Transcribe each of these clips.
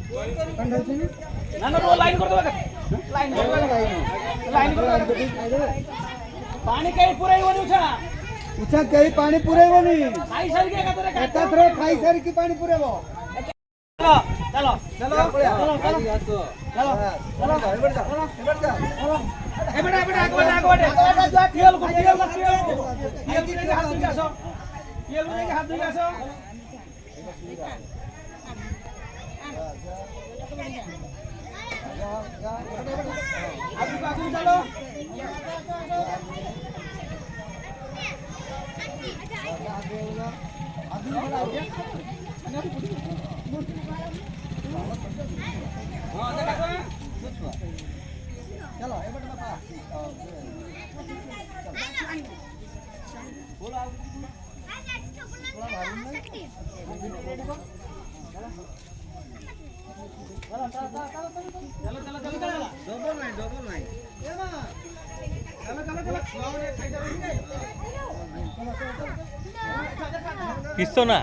ना ना लाइन कर दो लाइन पानी कहीं पूरा ही बनी उछा उछा कहीं पानी पूरे बनी खाई सारी के कतरे एकाथरे खाई सारी की पानी पूरे वो चलो चलो चलो चलो चलो चलो ए बेटा आगे जा टियल को हाथ धुई आसो टियल को हाथ धुई आसो आगू चलो चलो ए बेटा बापा बोला डबल नहीं किस्तो ना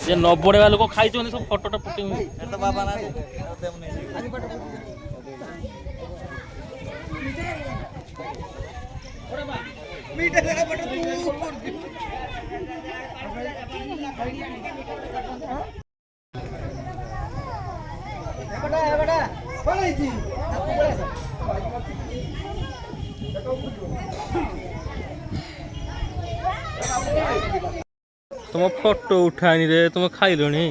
ये 90 वालों को खाई सब फोटोटा पके तो बाबा ना मीठा लगा बट बड़ा बोले जी तुम फोटो उठानी रे तुम खाई लोनी